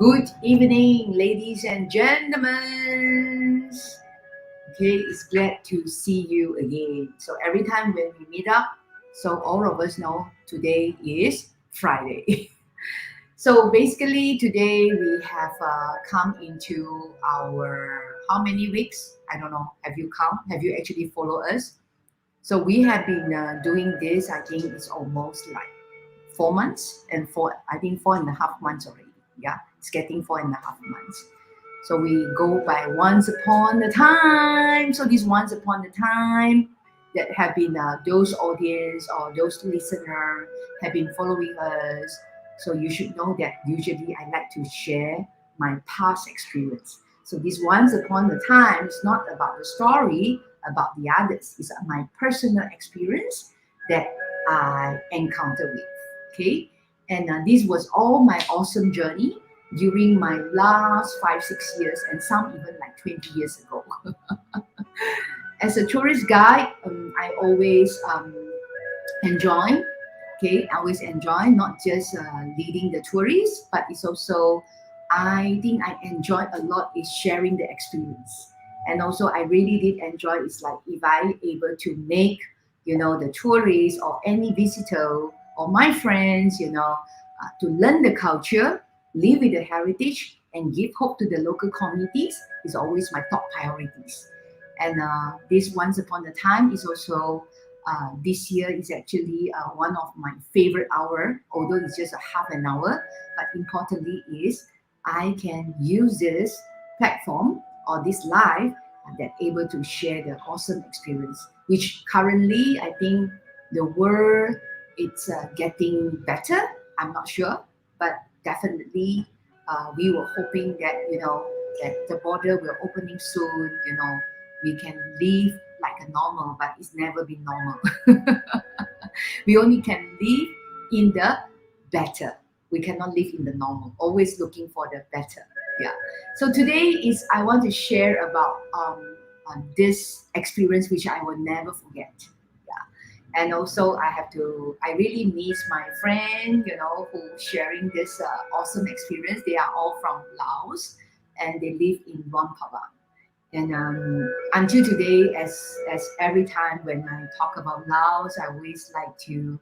Good evening, ladies and gentlemen. Okay, it's glad to see you again. So every time when we meet up, so all of us know today is Friday. So basically today we have come into our how many weeks? I don't know. Have you count? Have you actually followed us? So we have been doing this. I think it's almost like 4 months and I think 4.5 months already. Yeah, it's getting 4.5 months. So we go by once upon a time. So this once upon a time that have been those audience or those listener have been following us. So you should know that usually I like to share my past experience. So this once upon a time is not about the story about the others. It's my personal experience that I encountered with. Okay, and this was all my awesome journey during my last 5 6 years and some even like 20 years ago. As a tourist guide, I always enjoy. Okay, I always enjoy not just leading the tourists, but it's also I think I enjoy a lot is sharing the experience. And also I really did enjoy is like if I able to make the tourists or any visitor or my friends to learn the culture, live with the heritage, and give hope to the local communities is always my top priorities. And this once upon a time is also this year is actually one of my favorite hour, although it's just a half an hour. But importantly is I can use this platform or this live that able to share the awesome experience, which currently I think the world it's getting better. I'm not sure, but definitely we were hoping that that the border will opening soon. We can live like a normal, but it's never been normal. We only can live in the better. We cannot live in the normal. Always looking for the better. Yeah. So today is I want to share about this experience which I will never forget. Yeah. And also I really miss my friend, who sharing this awesome experience. They are all from Laos and they live in Luang. And until today, as every time when I talk about Laos, I always like to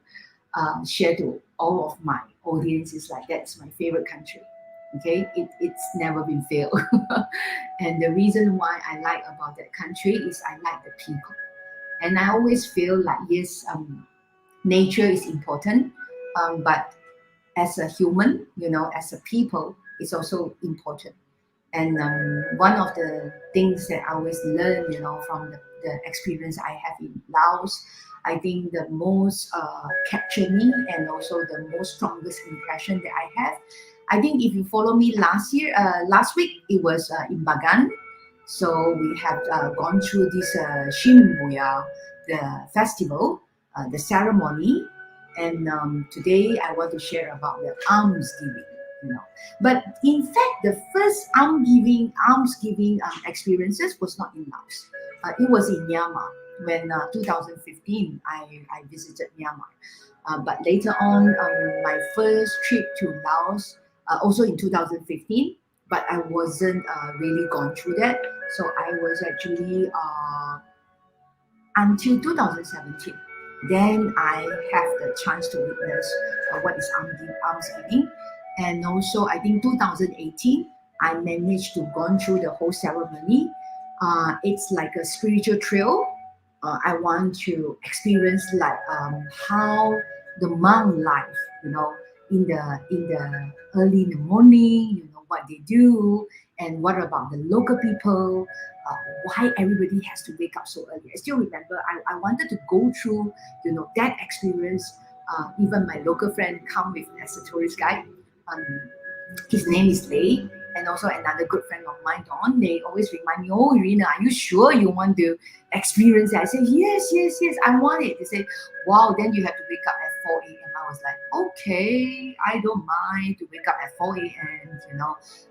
share to all of my audiences like that's my favorite country. Okay, it's never been failed. And the reason why I like about that country is I like the people. And I always feel like yes, nature is important, but as a human, as a people, it's also important. And one of the things that I always learn, from the experience I have in Laos, I think the most capture me and also the most strongest impression that I have. I think if you follow me last week, it was in Bagan. So we have gone through this Shimbuya, the festival, the ceremony, and today I want to share about the alms giving. But in fact, the first alms giving experiences was not in Laos. It was in Myanmar when 2015 I visited Myanmar. But later on, my first trip to Laos, also in 2015, but I wasn't really gone through that. So I was actually until 2017. Then I have the chance to witness what is alms giving. And also, I think 2018, I managed to go through the whole ceremony. It's like a spiritual trail. I want to experience like how the monk life, in the early in the morning, what they do, and what about the local people, why everybody has to wake up so early. I still remember I wanted to go through, that experience. Even my local friend come with as a tourist guide. Um, his name is Lei, and also another good friend of mine, Don. They always remind me, "Oh, Irina, are you sure you want to experience it?" I say, "Yes, yes, yes, I want it." They say, "Wow, then you have to wake up at 4 a.m." I was like, "Okay, I don't mind to wake up at 4 a.m.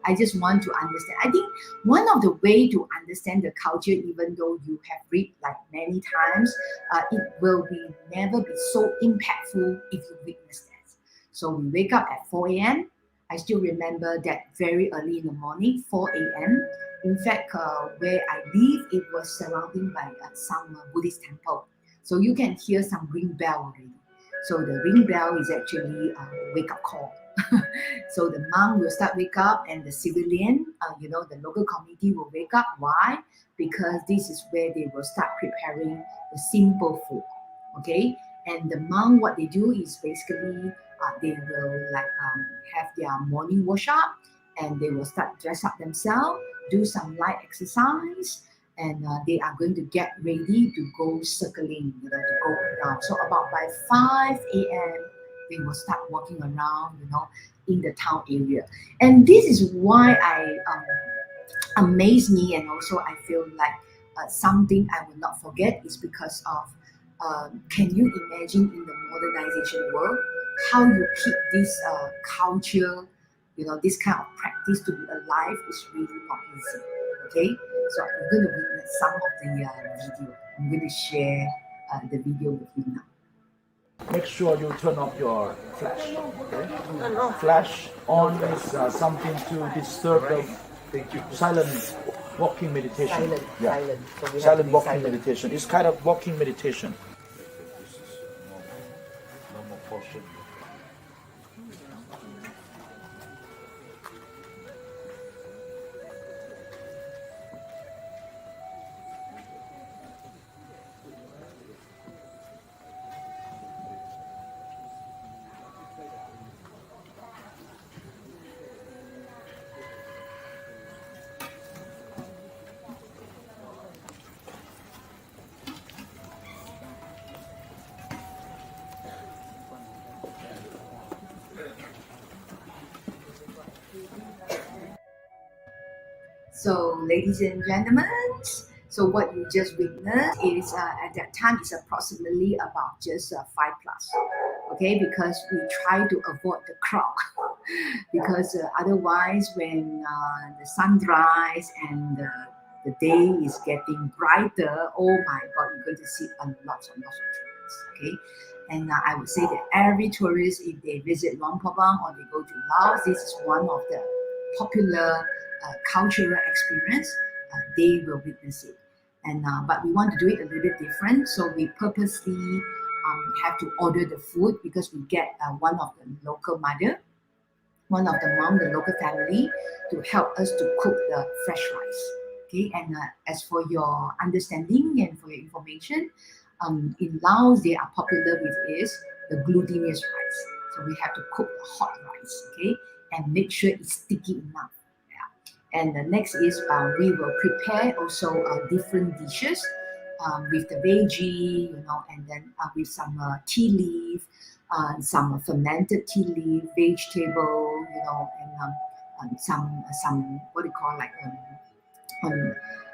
I just want to understand." I think one of the way to understand the culture, even though you have read like many times, it will be never be so impactful if you witness that. So we wake up at 4 a.m. I still remember that very early in the morning, 4 a.m. In fact, where I live, it was surrounded by some Buddhist temple. So you can hear some ring bell already. So the ring bell is actually a wake up call. So the monk will start wake up, and the civilian, the local community will wake up. Why? Because this is where they will start preparing the simple food. Okay, and the monk, what they do is basically they will have their morning workshop, and they will start dress up themselves, do some light exercise, and they are going to get ready to go circling, to go around. So about by 5 a.m. they will start walking around, in the town area. And this is why I amaze me, and also I feel like something I will not forget is because of can you imagine in the modernization world how you keep this culture, this kind of practice to be alive is really not easy. Okay, so I'm going to witness some of the video. I'm going to share the video with you now. Make sure you turn off your flash. Okay? Flash on is something to disturb the silent walking meditation. Silent. So we have Silent to be walking silent. meditation. It's kind of walking meditation. This is normal posture. So, ladies and gentlemen, so what you just witnessed is at that time is approximately about just 5 plus. Okay, because we try to avoid the crowd. Because otherwise, when the sun rise and the day is getting brighter, oh my God, you're going to see a lot of tourists. Okay, and I would say that every tourist, if they visit Luang Prabang or they go to Laos, this is one of the popular cultural experience. They will witness it, and but we want to do it a little bit different. So we purposely have to order the food because we get one of the local mother, one of the mom, the local family, to help us to cook the fresh rice. Okay, and as for your understanding and for your information, in Laos they are popular with is the glutinous rice. So we have to cook the hot rice, okay, and make sure it's sticky enough. Yeah. And the next is we will prepare also different dishes with the veggie, and then with some tea leaf, some fermented tea leaf, vegetable, and some what do you call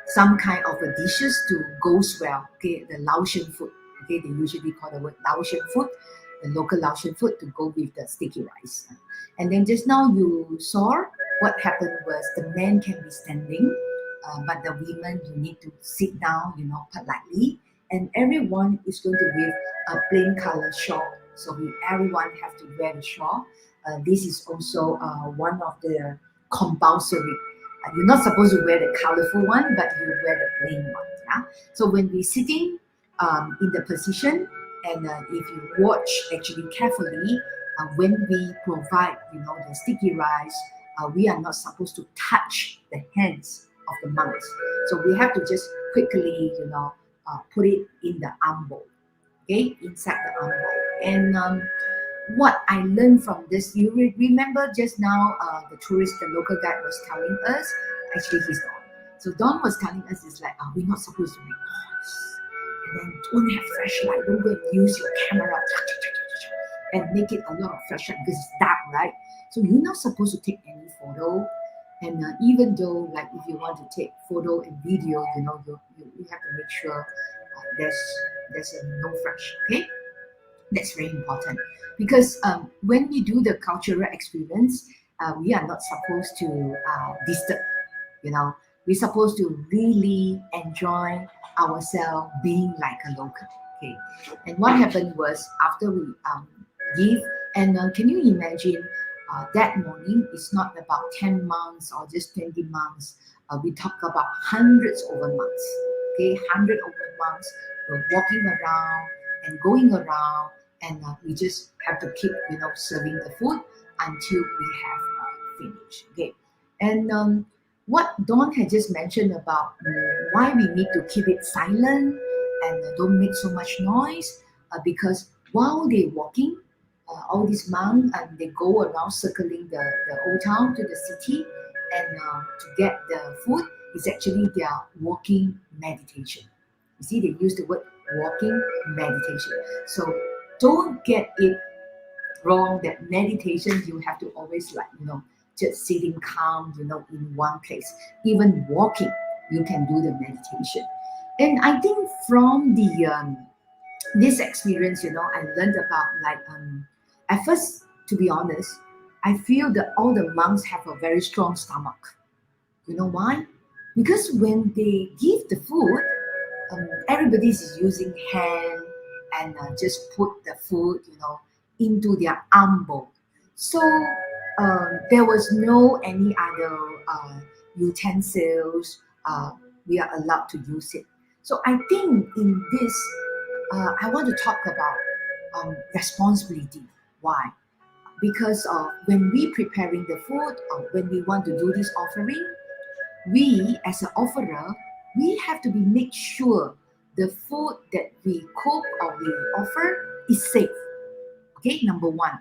some kind of dishes to goes well. Okay, the Laotian food. Okay, they usually call the word Laotian food, the local Laotian food to go with the sticky rice. And then just now you saw what happened was the men can be standing, but the women you need to sit down, politely, and everyone is going to wear a plain color shawl. So everyone have to wear the shawl. This is also one of the compulsory. You're not supposed to wear the colorful one, but you wear the plain one. Yeah. So when we're sitting in the position, and if you watch actually carefully, when we provide, the sticky rice, we are not supposed to touch the hands of the monks. So we have to just quickly, put it in the arm bowl, okay, inside the arm bowl. And what I learned from this, you remember just now the tourist, the local guide was telling us, actually he's Don. So Don was telling us, it's like, we're not supposed to make noise. And then don't have flashlight, don't go and use your camera and make it a lot of flashlight because it's dark, right? So you're not supposed to take any photo. And even though, like, if you want to take photo and video, you have to make sure there's a no flash, okay? That's very important because when we do the cultural experience, we are not supposed to disturb. We're supposed to really enjoy ourselves being like a local. Okay, and what happened was after we give, and can you imagine that morning is not about 10 monks or just 20 monks. We talk about hundreds over months. Okay, 100 over months. We're walking around and going around, and we just have to keep, serving the food until we have finished. Okay, and what Dawn had just mentioned about why we need to keep it silent and don't make so much noise, because while they're walking, all these monks and they go around circling the old town to the city, and to get the food is actually their walking meditation. You see, they use the word walking meditation. So don't get it wrong that meditation you have to always just sitting calm, in one place. Even walking, you can do the meditation. And I think from the this experience, I learned about at first, to be honest, I feel that all the monks have a very strong stomach. You know why? Because when they give the food, everybody's using hand and just put the food, into their armbowl. So there was no any other utensils. We are allowed to use it. So I think in this, I want to talk about responsibility. Why? Because when we preparing the food, or when we want to do this offering, we as an offerer, we have to be make sure the food that we cook or we offer is safe. Okay, number one,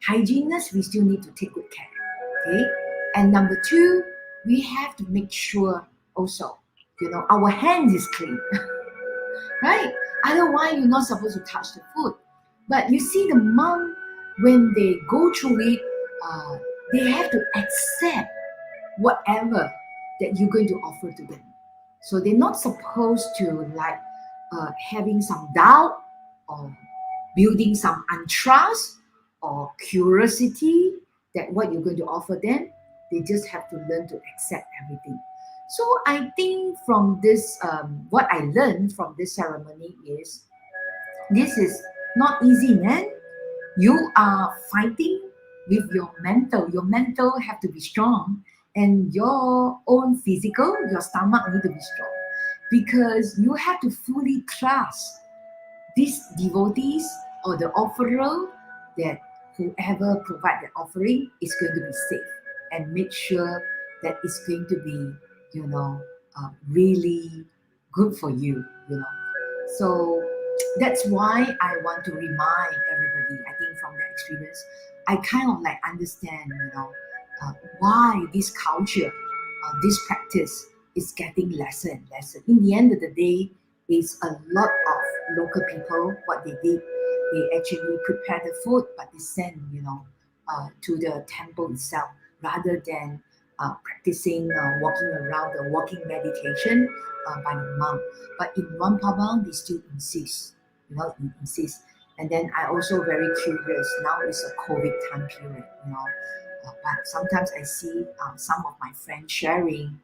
hygienist, we still need to take good care. Okay, and number two, we have to make sure also, our hands is clean, right? Otherwise, you're not supposed to touch the food. But you see, the monk, when they go through it, they have to accept whatever that you're going to offer to them. So they're not supposed to having some doubt or building some untrust or curiosity that what you're going to offer them. They just have to learn to accept everything. So I think from this, what I learned from this ceremony is, this is not easy, man. You are fighting with your mental. Your mental have to be strong, and your own physical, your stomach need to be strong, because you have to fully trust these devotees or the offerer, that whoever provide the offering is going to be safe, and make sure that it's going to be, really good for you. So that's why I want to remind everybody. I think from the experience, I kind of understand, why this culture, this practice is getting lesser and lesser. In the end of the day, it's a lot of local people. What they did, they actually prepare the food, but they send, to the temple itself, rather than practicing walking around, the walking meditation by the monk. But in one Pabang, they still insist, insist. And then I also very curious. Now it's a COVID time period, but sometimes I see some of my friends sharing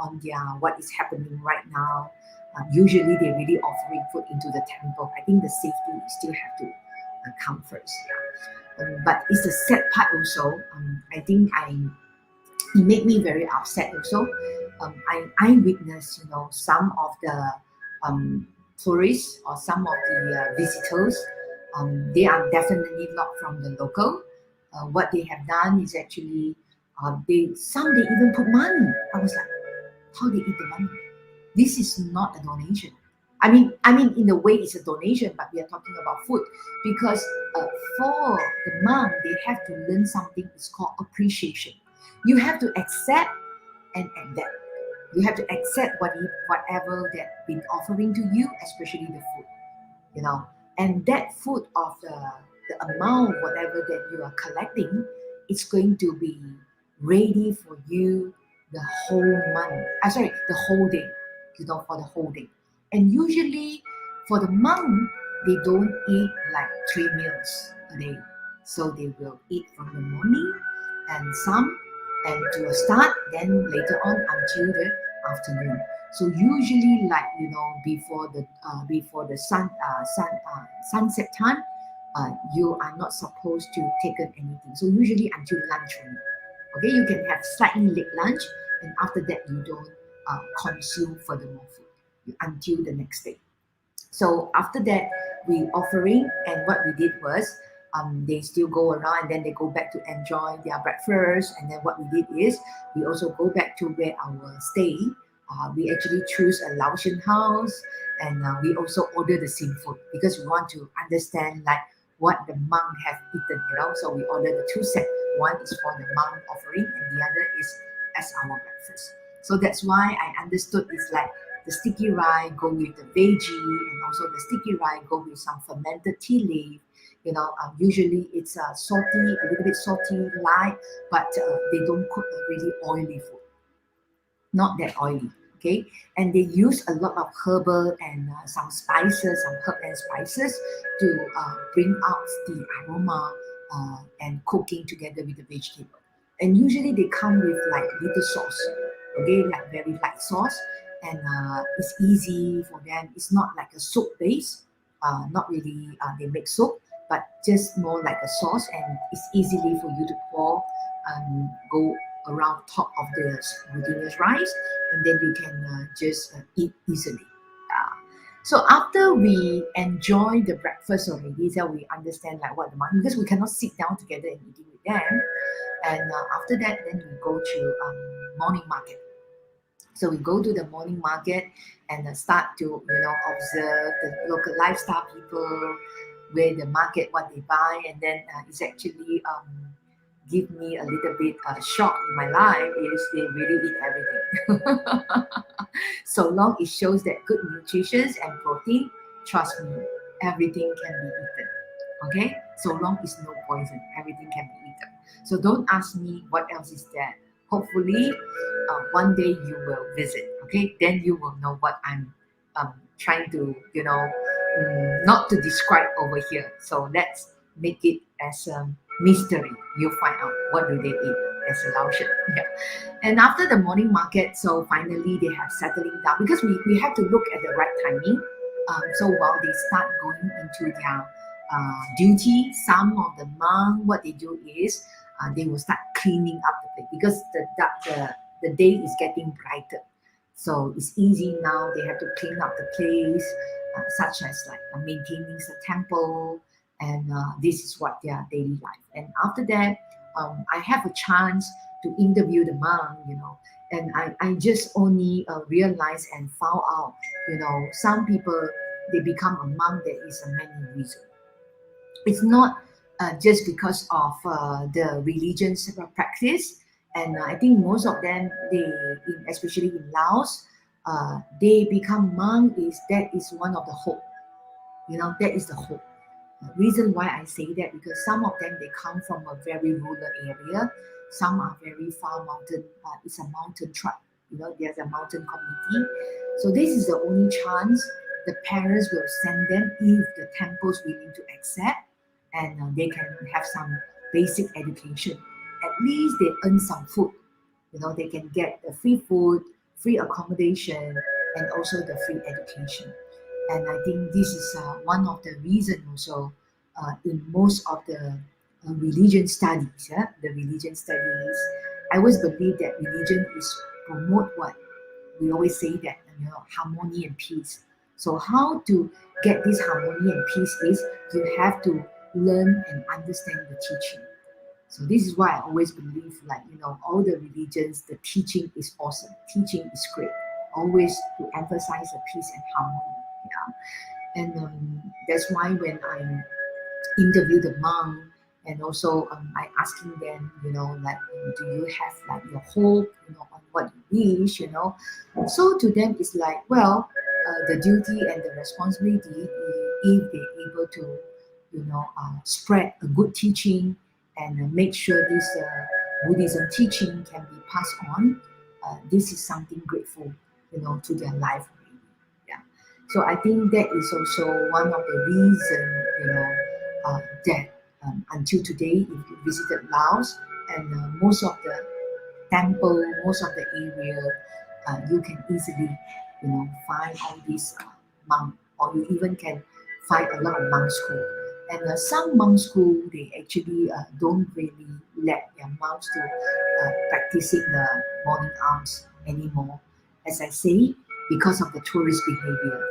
on their what is happening right now. Usually they really offering food into the temple. I think the safety still have to come first. Yeah. But it's a sad part also. I think it made me very upset also. I witnessed, some of the tourists or some of the visitors. They are definitely not from the local. What they have done is actually, they even put money. I was like, how they eat the money? This is not a donation. I mean, in a way, it's a donation, but we are talking about food, because for the monk, they have to learn something. It's called appreciation. You have to accept and adapt. You have to accept whatever that been offering to you, especially the food. And that food of the amount, whatever that you are collecting, it's going to be ready for you the whole month. The whole day. For the whole day. And usually for the monk, they don't eat like 3 meals a day. So they will eat from the morning and to a start, then later on until the afternoon. So usually before the sunset time, you are not supposed to take in anything. So usually until lunch only. Okay, you can have slightly late lunch, and after that you don't consume furthermore food until the next day. So after that, we offering, and what we did was, they still go around and then they go back to enjoy their breakfast. And then what we did is we also go back to where our stay. We actually choose a Laotian house, and we also order the same food because we want to understand like what the monk have eaten, you know. So we order the two set. One is for the monk offering, and the other is as our breakfast. So that's why I understood it's like the sticky rice go with the veggie, and also the sticky rice go with some fermented tea leaf. You know, usually it's salty, a little bit salty, light, but they don't cook a really oily food, not that oily. Okay, and they use a lot of herbal and some spices, some herb and spices to bring out the aroma and cooking together with the vegetable. And usually they come with like little sauce, okay, like very light sauce, and it's easy for them. It's not like a soup base, not really. They make soup, but just more like a sauce, and it's easily for you to pour and go around top of the glutinous rice, and then you can just eat easily. So after we enjoy the breakfast already, so we understand like what the monk, because we cannot sit down together and eating with them. And after that, then we go to morning market. So we go to the morning market and start to observe the local lifestyle people, where the market what they buy, and then it's actually give me a little bit shock in my life is they really eat everything. So long it shows that good nutrition and protein, trust me, everything can be eaten. Okay, so long it's no poison, everything can be eaten. So don't ask me what else is there. Hopefully, one day you will visit. Okay, then you will know what I'm trying to not to describe over here. So let's make it as a mystery. You find out what do they eat as a Laotian. Yeah. And after the morning market, so finally they have settling down, because we have to look at the right timing. So while they start going into their duty, some of the monk, what they do is they will start cleaning up the place, because the day is getting brighter. So it's easy now. They have to clean up the place, such as like maintaining the temple, and this is what their daily life. And after that, I have a chance to interview the monk, and I just only realized and found out, some people, they become a monk. There is a many reasons. It's not just because of the religions practice, and I think most of them, especially in Laos, they become monk. That is one of the hope. That is the hope. Reason why I say that, because some of them, they come from a very rural area. Some are very far mountain. It's a mountain tribe. There's a mountain community. So this is the only chance the parents will send them, if the temple's willing to accept, and they can have some basic education. At least they earn some food. They can get the free food, free accommodation, and also the free education. And I think this is one of the reasons also, in most of the religion studies. Yeah, the religion studies, I always believe that religion is promote what we always say, that harmony and peace. So how to get this harmony and peace is you have to learn and understand the teaching. So this is why I always believe, like, all the religions, the teaching is awesome. Teaching is great. Always to emphasize the peace and harmony. Yeah. And that's why when I interview the monk, and also I asking them, like, do you have like your hope, on what you wish, So to them, it's like, well, the duty and the responsibility, if they're able to, spread a good teaching, and make sure this Buddhism teaching can be passed on. This is something grateful, to their life. Yeah. So I think that is also one of the reasons, that until today, if you visited Laos, and most of the temple, most of the area, you can easily, find all these monk, or you even can find a lot of monk school. And some monk school, they actually don't really let their monks to practicing the morning alms anymore. As I say, because of the tourist behavior,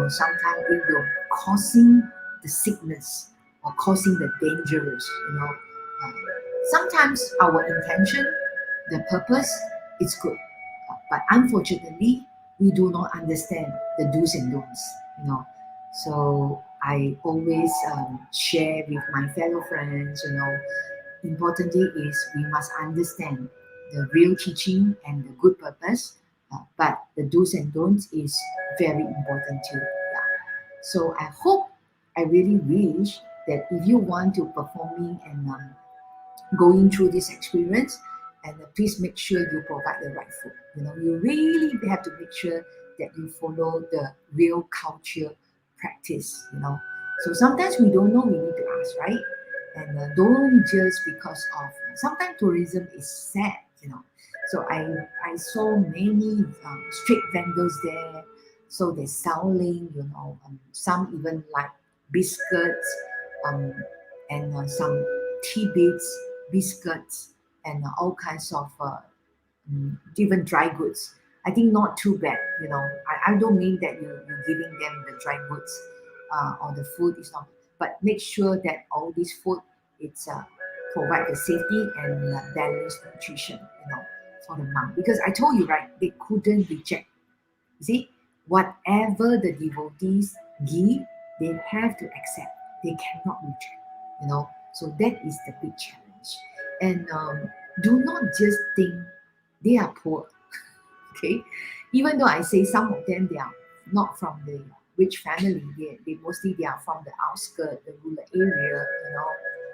sometimes it will causing the sickness or causing the dangers. Sometimes our intention, the purpose, is good, but unfortunately, we do not understand the do's and don'ts. So I always share with my fellow friends. Importantly is we must understand the real teaching and the good purpose, but the do's and don'ts is very important too. Yeah. So I hope, I really wish that if you want to performing and going through this experience, and please make sure you provide the right food. You really have to make sure that you follow the real culture practice. So sometimes we don't know, we need to ask, right? And don't just because of, sometimes tourism is sad. So I saw many street vendors there, so they're selling, some even like biscuits, um, and some tidbits, biscuits, and all kinds of different dry goods. I think not too bad. I don't mean that you're giving them the dry goods, or the food is not, but make sure that all this food, it's provide the safety and balanced nutrition, for the monk. Because I told you, right, they couldn't reject. You see, whatever the devotees give, they have to accept. They cannot reject. So that is the big challenge. And do not just think they are poor. Okay, even though I say some of them, they are not from the rich family. They mostly they are from the outskirts, the rural area.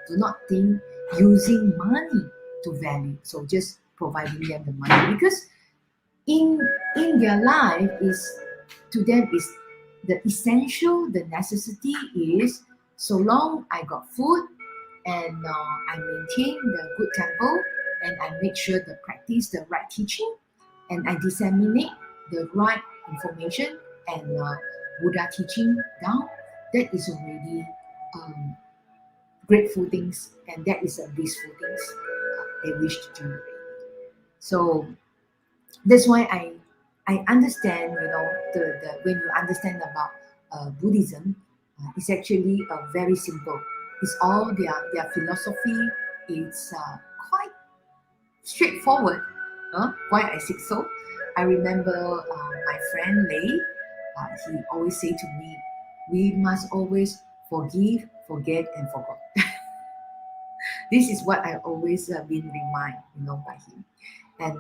Do not think using money to value. So just providing them the money, because in their life is, to them is the essential, the necessity is, so long I got food, and I maintain the good temple, and I make sure to practice the right teaching, and I disseminate the right information and Buddha teaching down, that is already grateful things, and that is a blissful things they wish to do. So that's why I understand, the when you understand about Buddhism, it's actually very simple. It's all their philosophy. It's quite straightforward. Why I say so? I remember my friend Lei. He always say to me, "We must always forgive, forget, and forget." This is what I always been reminded, by him. And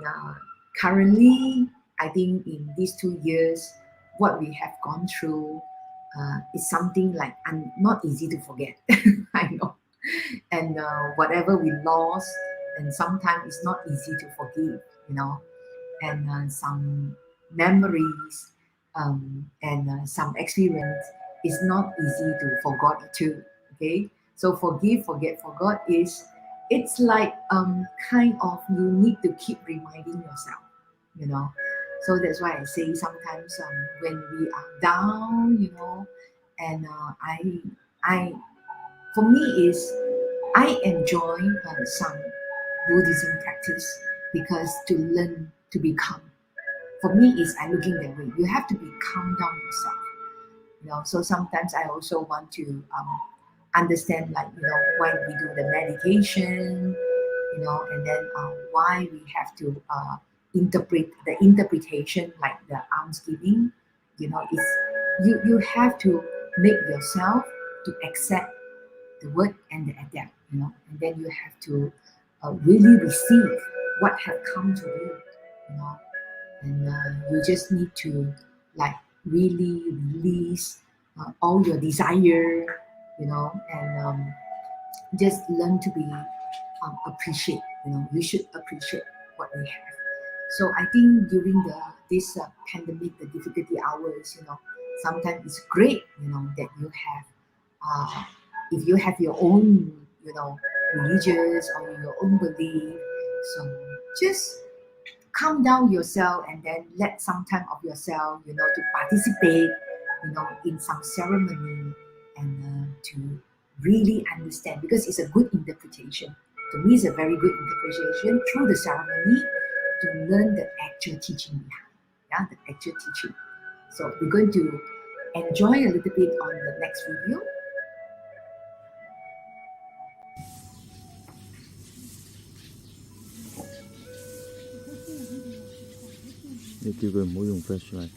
currently, I think in these 2 years, what we have gone through is something like not easy to forget. I know. And whatever we lost, and sometimes it's not easy to forgive, and some memories, and some experience is not easy to forget too. Okay, so forgive, forget, forgot is, it's like kind of you need to keep reminding yourself, you know. So that's why I say sometimes when we are down, and I for me is I enjoy some Buddhism practice, because to learn to become, for me is I looking that way. You have to be calm down yourself. So sometimes I also want to understand, like, why we do the meditation, and then why we have to interpret the interpretation, like the alms giving. It's you have to make yourself to accept the word and the adapt, and then you have to really receive what have come to you, and you just need to, like, really release all your desire, and just learn to be appreciate. You should appreciate what we have. So I think during this pandemic, the difficulty hours, sometimes it's great, that you have, if you have your own, religious or your own belief. So just calm down yourself, and then let some time of yourself, to participate, in some ceremony, and to really understand, because it's a good interpretation. To me, it's a very good interpretation through the ceremony to learn the actual teaching behind. Yeah, the actual teaching. So we're going to enjoy a little bit on the next video. Để tiêu gần mỗi dùng flashlight.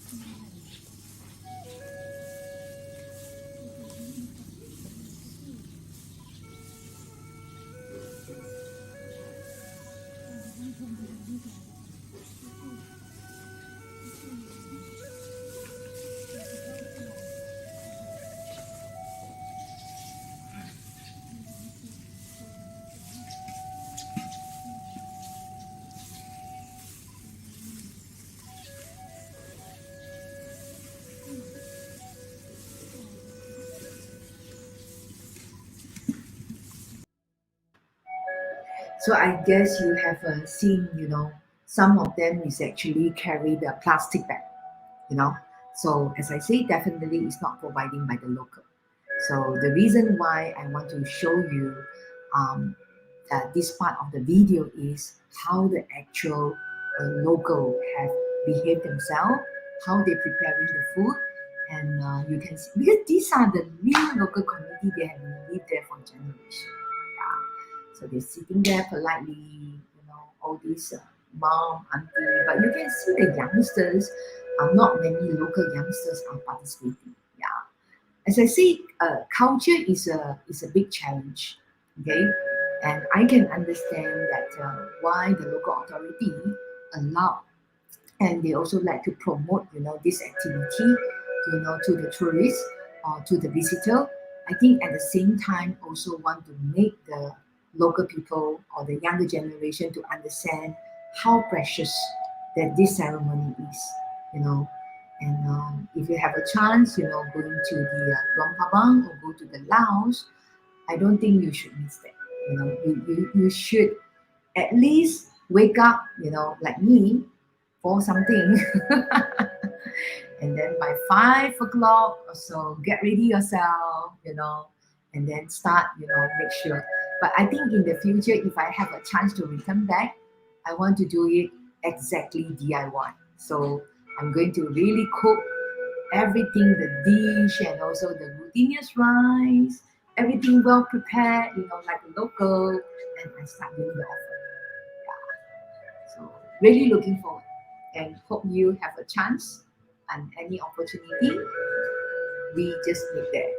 So I guess you have seen, some of them is actually carry the plastic bag, So as I say, definitely it's not providing by the local. So the reason why I want to show you this part of the video is how the actual local have behaved themselves, how they preparing the food, and you can see, because these are the real local community, they have lived there for generations. Yeah. So they're sitting there politely, all these mom, auntie, but you can see the youngsters, not many local youngsters are participating. Yeah. As I say, culture is a big challenge. Okay, and I can understand that why the local authority allow, and they also like to promote, this activity, to the tourists or to the visitor. I think at the same time also want to make the local people or the younger generation to understand how precious that this ceremony is, And if you have a chance, going to the Luang Prabang or go to the Laos, I don't think you should miss that. You should at least wake up, like me, for something. And then by 5 o'clock or so, get ready yourself, and then start, make sure. But I think in the future, if I have a chance to return back, I want to do it exactly DIY. So I'm going to really cook everything, the dish and also the glutinous rice, everything well prepared, like a local, and I start doing the offer. Yeah. So really looking forward and hope you have a chance and any opportunity. We just meet there.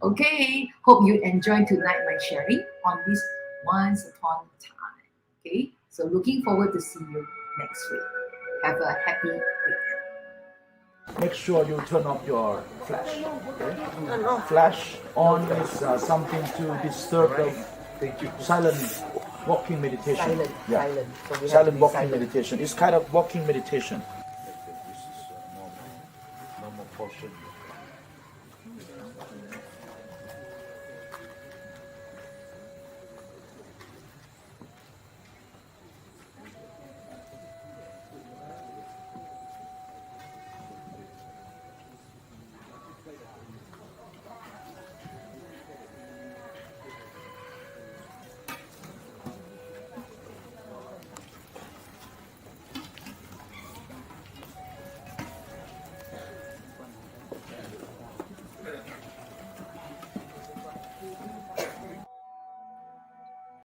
Okay, hope you enjoyed tonight my sharing on this once upon a time. Okay, so looking forward to see you next week. Have a happy week. Make sure you turn off your flash. Okay? Flash on is something to disturb the silent walking meditation. Silent walking meditation. It's kind of walking meditation. This is normal portion.